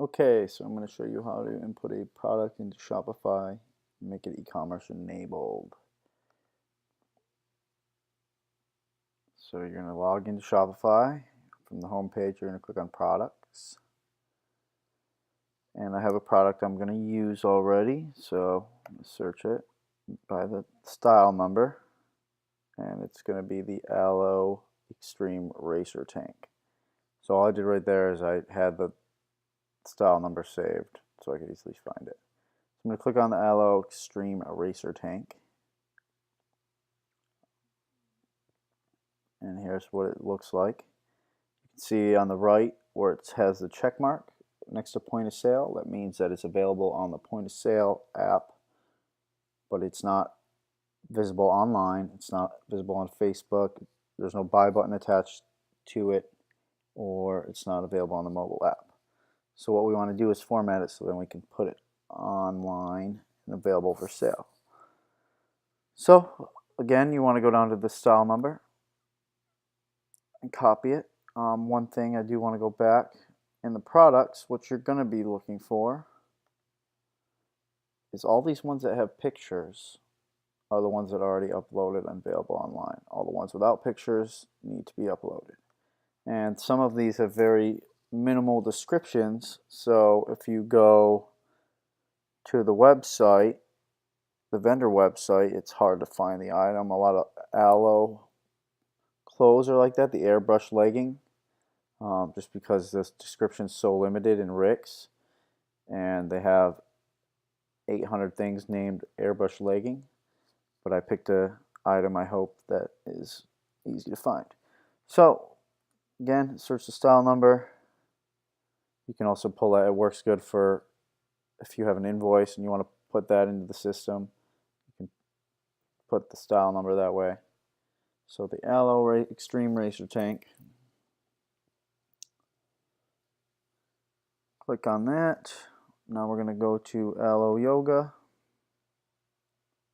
Okay, so I'm going to show you how to input a product into Shopify and make it e-commerce enabled. So you're going to log into Shopify. From the home page, you're going to click on products. And I have a product I'm going to use already, so I'm going to search it by the style number. And it's going to be the Aloe Extreme Racer Tank. So all I did right there is I had the style number saved so I could easily find it. So I'm going to click on the Aloe Extreme Racer Tank. And here's what it looks like. You can see on the right where it has the check mark next to point of sale. That means that it's available on the point of sale app, but it's not visible online. It's not visible on Facebook. There's no buy button attached to it, or it's not available on the mobile app. So what we want to do is format it so then we can put it online and available for sale. So again, you want to go down to the style number and copy it. One thing I do want to go back in the products, what you're going to be looking for is all these ones that have pictures are the ones that are already uploaded and available online. All the ones without pictures need to be uploaded. And some of these have very minimal descriptions, so if you go to the website, the vendor website, it's hard to find the item. A lot of Aloe clothes are like that, the airbrush legging. Just because this description is so limited in Rick's, and they have 800 things named airbrush legging, but I picked a item I hope that is easy to find. So again, search the style number. You can also pull that. It works good for if you have an invoice and you want to put that into the system. You can put the style number that way. So the Aloe Extreme Racer Tank. Click on that. Now we're going to go to Aloe Yoga,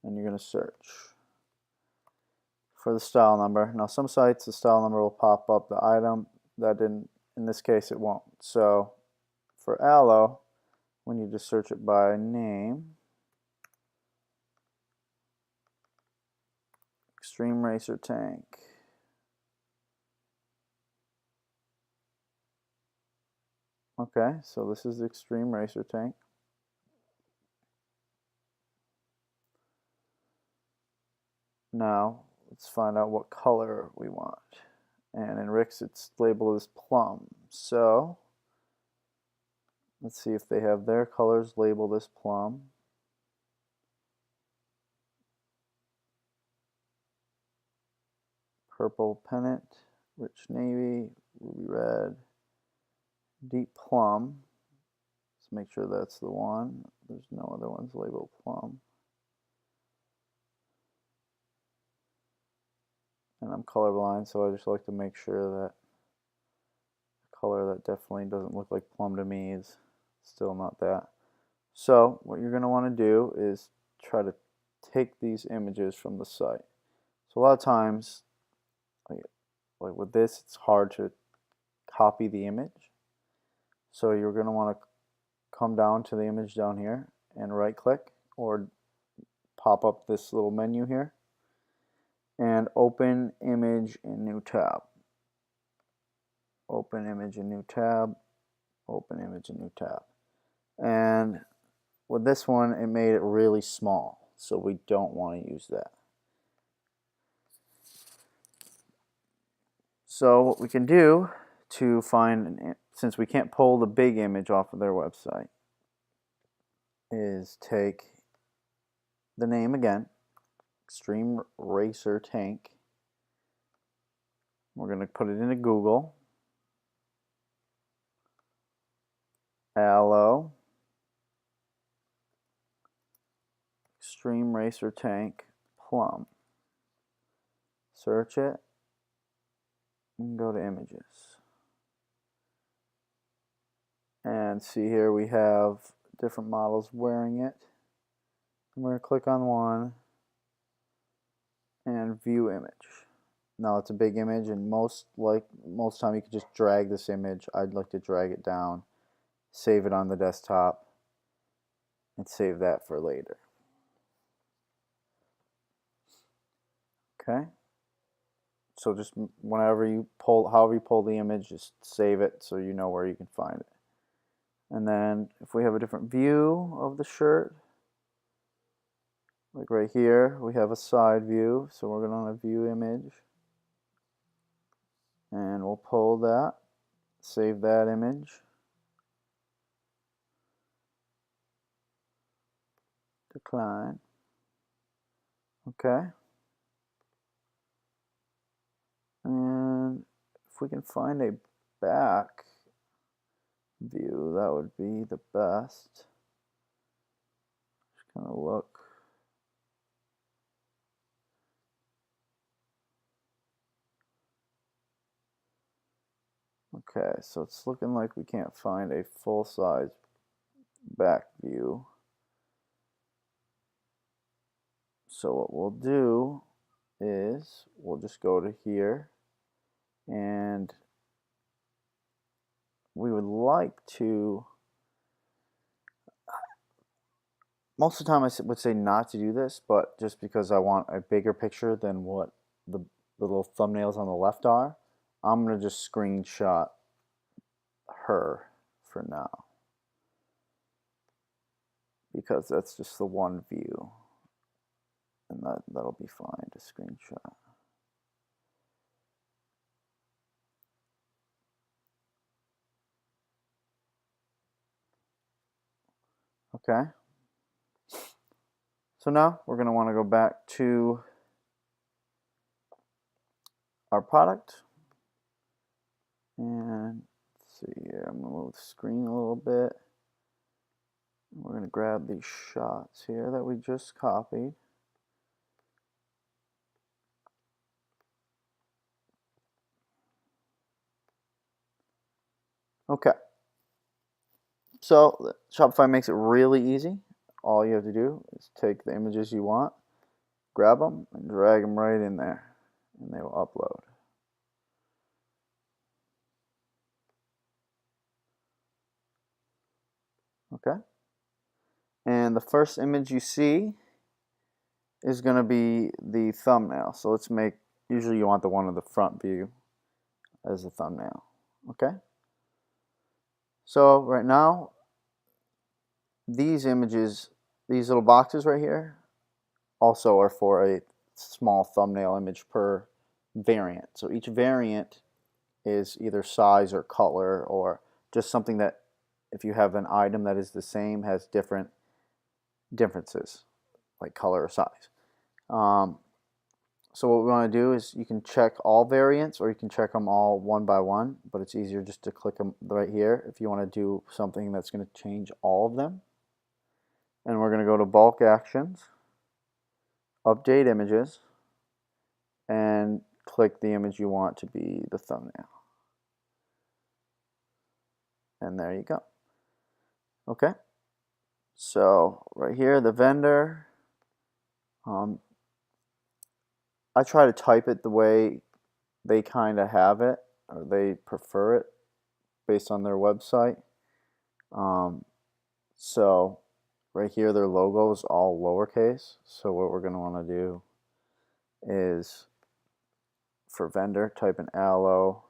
and you're going to search for the style number. Now some sites the style number will pop up the item. That didn't, in this case it won't. So for Aloe, we need to search it by name. Extreme Racer Tank. Okay, so this is the Extreme Racer Tank. Now, let's find out what color we want. And in Rick's, it's labeled as plum. So, let's see if they have their colors labeled as plum. Purple pennant, rich navy, ruby red, deep plum. Let's make sure that's the one. There's no other ones labeled plum. And I'm colorblind, so I just like to make sure that the color that definitely doesn't look like plum to me is still not that. So what you're going to want to do is try to take these images from the site. So a lot of times, like with this, it's hard to copy the image. So you're going to want to come down to the image down here and right click or pop up this little menu here and open image in new tab. Open image in new tab. Open image in new tab. And with this one, it made it really small, so we don't want to use that. So what we can do to find, since we can't pull the big image off of their website, is take the name again, Extreme Racer Tank. We're going to put it into Google. Aloe Extreme Racer Tank plum. Search it and go to images. And see here we have different models wearing it. I'm going to click on one and view image. Now it's a big image, and most time you can just drag this image. I'd like to drag it down save it on the desktop, and save that for later. Okay, so just whenever you pull, however you pull the image, just save it so you know where you can find it. And then if we have a different view of the shirt, like right here, we have a side view, so we're going to view image, and we'll pull that, save that image, decline, okay, and if we can find a back view, that would be the best. Just kind of look. Okay, so it's looking like we can't find a full-size back view. So what we'll do is we'll just go to here, and we would like to, most of the time I would say not to do this, but just because I want a bigger picture than what the little thumbnails on the left are, I'm going to just screenshot her for now, because that's just the one view, and that'll be fine to screenshot. Okay, so now we're going to want to go back to our product, and let's see here, I'm going to move the screen a little bit. We're going to grab these shots here that we just copied. Okay, so Shopify makes it really easy. All you have to do is take the images you want, grab them, and drag them right in there, and they will upload. Okay, and the first image you see is going to be the thumbnail. So let's make, usually you want the one of the front view as a thumbnail. Okay, so right now these images, these little boxes right here, also are for a small thumbnail image per variant. So each variant is either size or color, or just something that, if you have an item that is the same, has differences like color or size. So what we want to do is you can check all variants, or you can check them all one by one, but it's easier just to click them right here if you want to do something that's going to change all of them. And we're going to go to bulk actions, update images, and click the image you want to be the thumbnail. And there you go. Okay, so right here, the vendor, I try to type it the way they kind of have it, or they prefer it based on their website. So right here, their logo is all lowercase. So what we're going to want to do is, for vendor, type in aloe.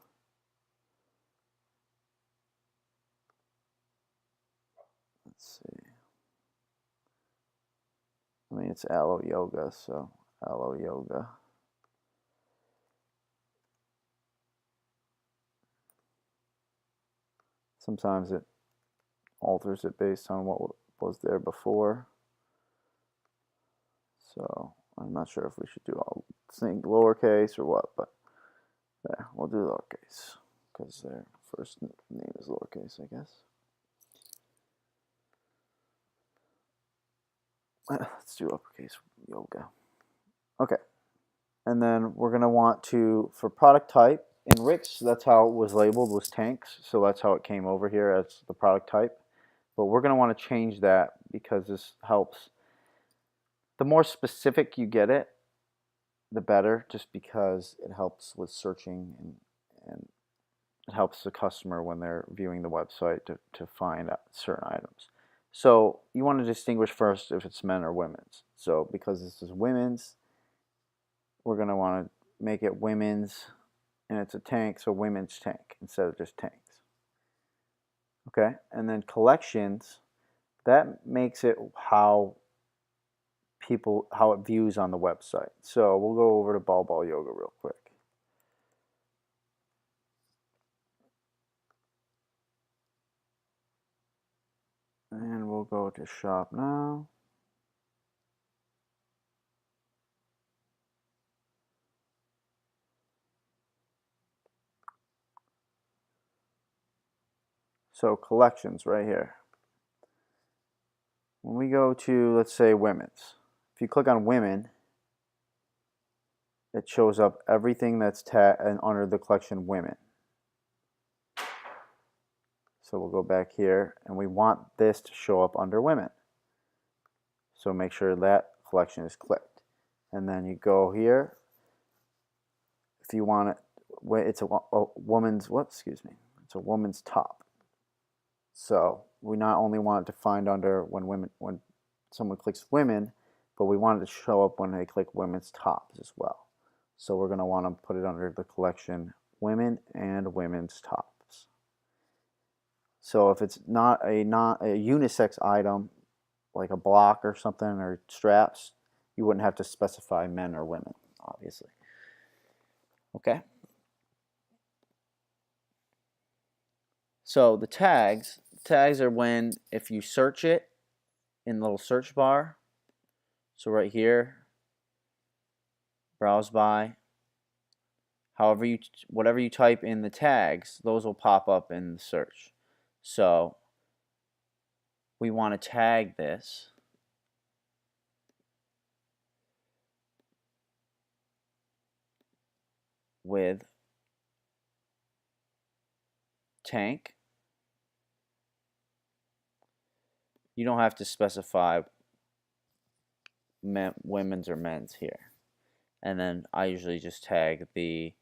Let's see. I mean, it's aloe yoga, so aloe yoga. Sometimes it alters it based on what was there before. So I'm not sure if we should do all thing lowercase or what, but there, we'll do lowercase because their first name is lowercase, I guess. Let's do uppercase yoga. Okay, and then we're gonna want to, for product type, in Rick's, that's how it was labeled, was tanks, so that's how it came over here as the product type. But we're gonna want to change that because this helps. The more specific you get it, the better, just because it helps with searching, and it helps the customer when they're viewing the website to find out certain items. So you want to distinguish first if it's men or women's. So because this is women's, we're going to want to make it women's, and it's a tank, so women's tank instead of just tanks. Okay, and then collections, that makes it how it views on the website. So we'll go over to Ball Ball Yoga real quick. And we'll go to shop now. So collections right here. When we go to, let's say, women's, if you click on women, it shows up everything that's under the collection women. So we'll go back here, and we want this to show up under women. So make sure that collection is clicked. And then you go here. If you want it, it's a woman's, it's a woman's top. So we not only want it to find under when someone clicks women, but we want it to show up when they click women's tops as well. So we're going to want to put it under the collection women and women's tops. So if it's not a unisex item, like a block or something, or straps, you wouldn't have to specify men or women, obviously. Okay. So the tags are when, if you search it in the little search bar, so right here, browse by, whatever you type in the tags, those will pop up in the search. So we want to tag this with tank. You don't have to specify women's or men's here. And then I usually just tag the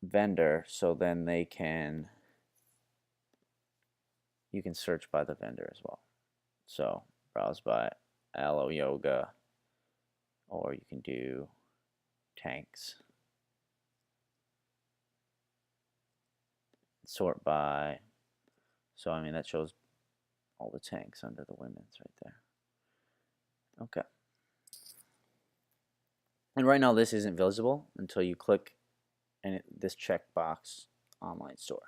vendor, so then you can search by the vendor as well. So browse by Aloe Yoga, or you can do tanks. Sort by, so I mean that shows all the tanks under the women's right there. Okay. And right now this isn't visible until you click this checkbox online store.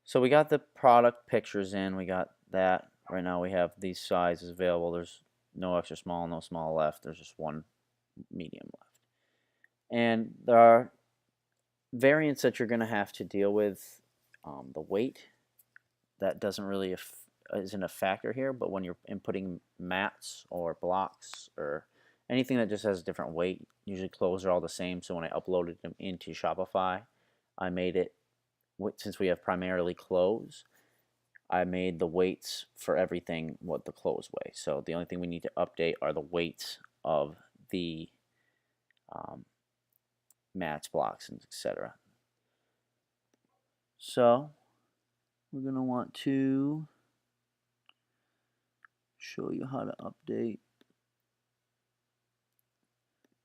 So we got the product pictures in, we got that. Right now we have these sizes available. There's no extra small, no small left. There's just one medium left. And there are variants that you're going to have to deal with. The weight, that doesn't really isn't a factor here, but when you're inputting mats or blocks or anything that just has a different weight, usually clothes are all the same. So when I uploaded them into Shopify, I made it, since we have primarily clothes, I made the weights for everything what the clothes weigh. So the only thing we need to update are the weights of the mats, blocks, and etc. So we're going to want to show you how to update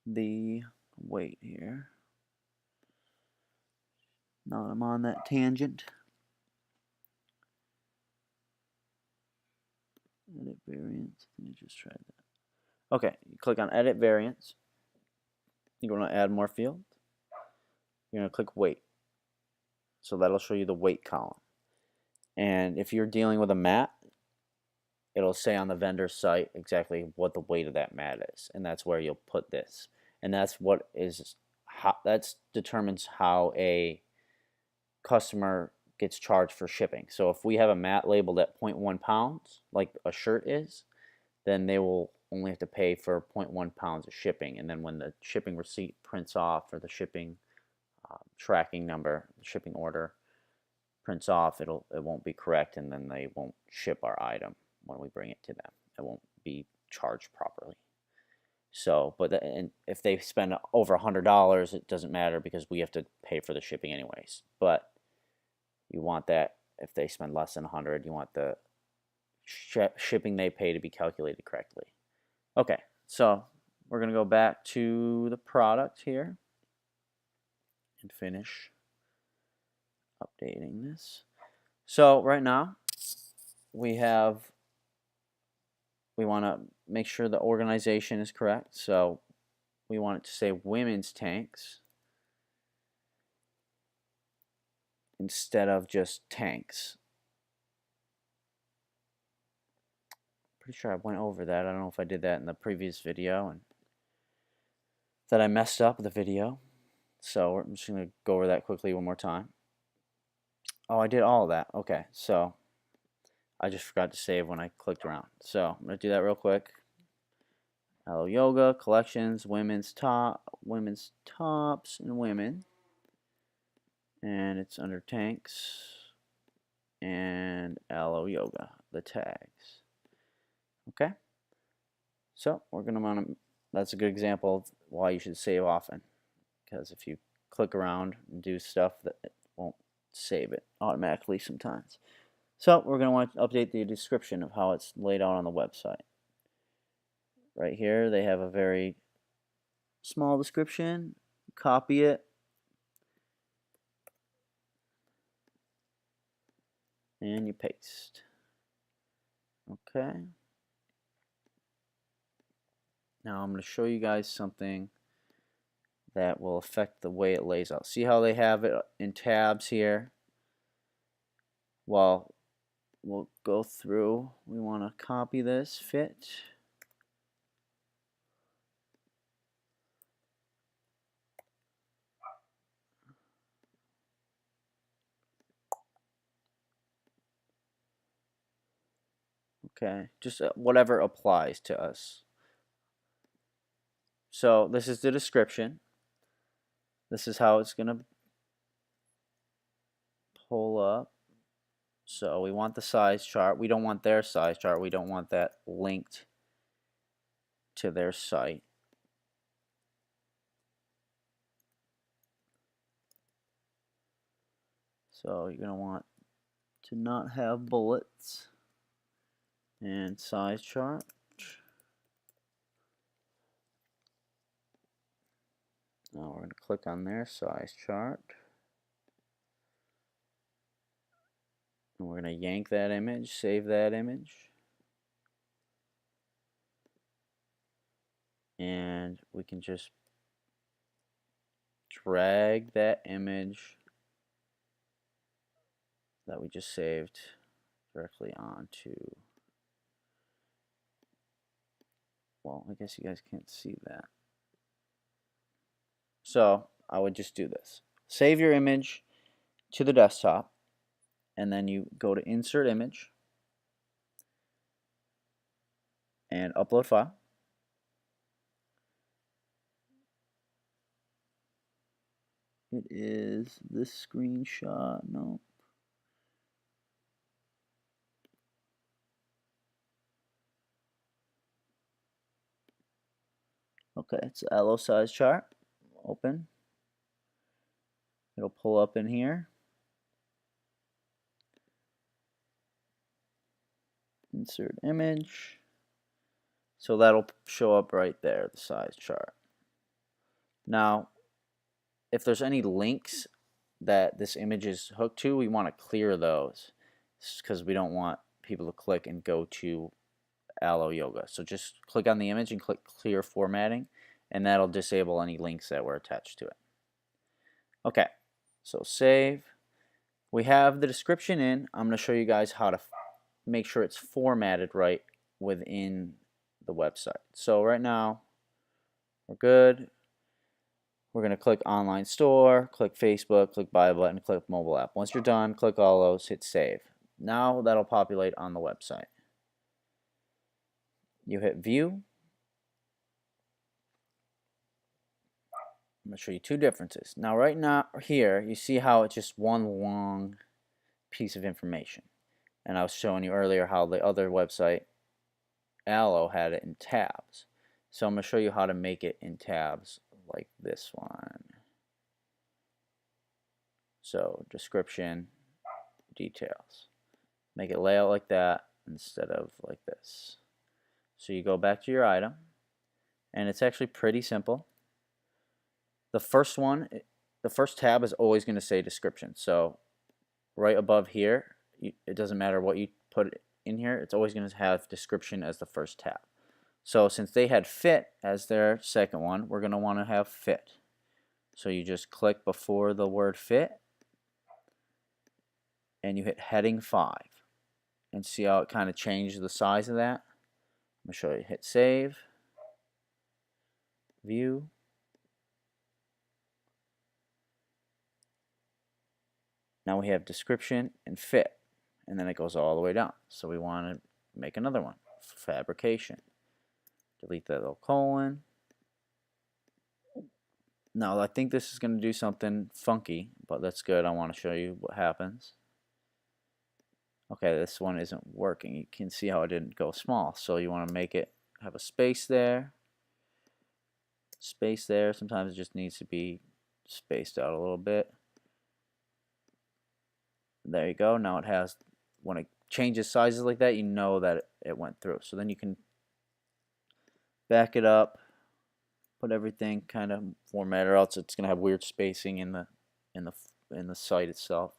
the weight here. Now that I'm on that tangent, edit variants. Let me just try that. Okay, you click on edit variants. You're going to add more field. You're going to click weight. So that'll show you the weight column. And if you're dealing with a mat, it'll say on the vendor site exactly what the weight of that mat is, and that's where you'll put this. And that's that determines how a customer gets charged for shipping. So if we have a mat labeled at 0.1 pounds, like a shirt is, then they will only have to pay for 0.1 pounds of shipping. And then when the shipping receipt prints off, or the shipping tracking number, shipping order prints off, it won't be correct, and then they won't ship our item when we bring it to them. It won't be charged properly. So, and if they spend over $100, it doesn't matter because we have to pay for the shipping anyways. But you want that if they spend less than 100, you want the shipping they pay to be calculated correctly. Okay, so we're going to go back to the product here and finish updating this. So right now we want to make sure the organization is correct. So we want it to say women's tanks instead of just tanks. Pretty sure I went over that. I don't know if I did that in the previous video and that I messed up the video. So I'm just going to go over that quickly one more time. Oh, I did all of that. Okay, so I just forgot to save when I clicked around. So I'm going to do that real quick. Hello Yoga, collections, women's tops, and women. And it's under tanks and Aloe Yoga, the tags. Okay? So we're going to want to, that's a good example of why you should save often. Because if you click around and do stuff, that it won't save it automatically sometimes. So we're going to want to update the description of how it's laid out on the website. Right here, they have a very small description. Copy it. And you paste. Okay. Now I'm going to show you guys something that will affect the way it lays out. See how they have it in tabs here? Well, we'll go through. We want to copy this, fit. Okay, just whatever applies to us. So this is the description. This is how it's going to pull up. So we want the size chart. We don't want their size chart. We don't want that linked to their site. So you're going to want to not have bullets and size chart. Now we're going to click on their size chart. And we're going to yank that image, save that image. And we can just drag that image that we just saved directly onto, well, I guess you guys can't see that. So I would just do this. Save your image to the desktop, and then you go to Insert Image and Upload File. It is this screenshot. No. Okay, it's the LO size chart. Open. It'll pull up in here. Insert image. So that'll show up right there, the size chart. Now, if there's any links that this image is hooked to, we want to clear those because we don't want people to click and go to Aloe Yoga. So just click on the image and click clear formatting, and that'll disable any links that were attached to it. Okay, so save. We have the description in. I'm going to show you guys how to make sure it's formatted right within the website. So right now, we're good. We're going to click Online Store, click Facebook, click Buy Button, click Mobile App. Once you're done, click all those, hit Save. Now that'll populate on the website. You hit View. I'm going to show you two differences. Now right now here, you see how it's just one long piece of information. And I was showing you earlier how the other website, Aloe, had it in tabs. So I'm going to show you how to make it in tabs like this one. So description, details. Make it layout like that instead of like this. So you go back to your item, and it's actually pretty simple. The first one, the first tab is always going to say description. So right above here, it doesn't matter what you put in here, it's always going to have description as the first tab. So since they had fit as their second one, we're going to want to have fit. So you just click before the word fit, and you hit heading 5. And see how it kind of changed the size of that? I'm going to show you. Hit save, view. Now we have description and fit, and then it goes all the way down. So we want to make another one, fabrication. Delete that little colon. Now I think this is going to do something funky, but that's good. I want to show you what happens. Okay, this one isn't working. You can see how it didn't go small. So you want to make it have a space there. Space there. Sometimes it just needs to be spaced out a little bit. There you go. Now it has, when it changes sizes like that, you know that it went through. So then you can back it up, put everything kind of format, or else it's going to have weird spacing in the site itself.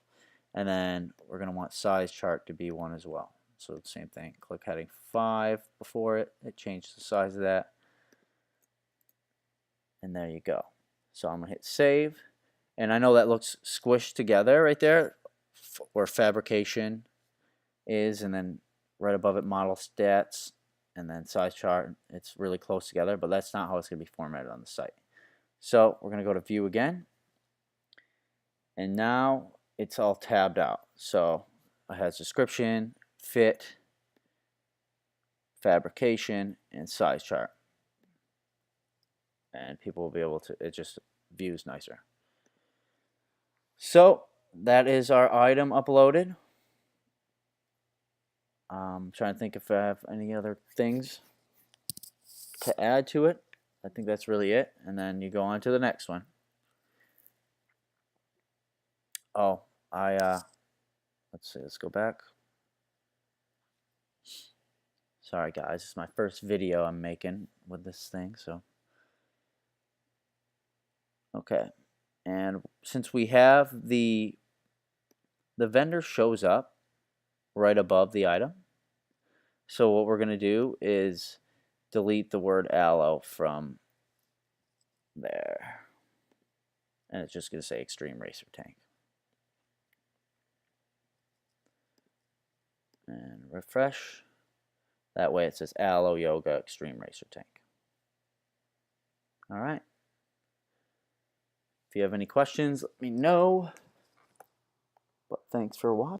And then we're going to want size chart to be 1 as well. So the same thing. Click heading 5 before it. It changed the size of that. And there you go. So I'm going to hit save. And I know that looks squished together right there, where fabrication is, and then right above it model stats, and then size chart. It's really close together, but that's not how it's going to be formatted on the site. So we're going to go to view again. And now it's all tabbed out. So it has description, fit, fabrication, and size chart. And people will be able to, it just views nicer. So that is our item uploaded. I'm trying to think if I have any other things to add to it. I think that's really it. And then you go on to the next one. Oh, let's see, let's go back. Sorry guys, it's my first video I'm making with this thing, so. Okay, and since we have the vendor shows up right above the item, so what we're going to do is delete the word aloe from there. And it's just going to say Extreme Racer Tank. And refresh. That way it says Aloe Yoga Extreme Racer Tank. Alright. If you have any questions, let me know. But thanks for watching.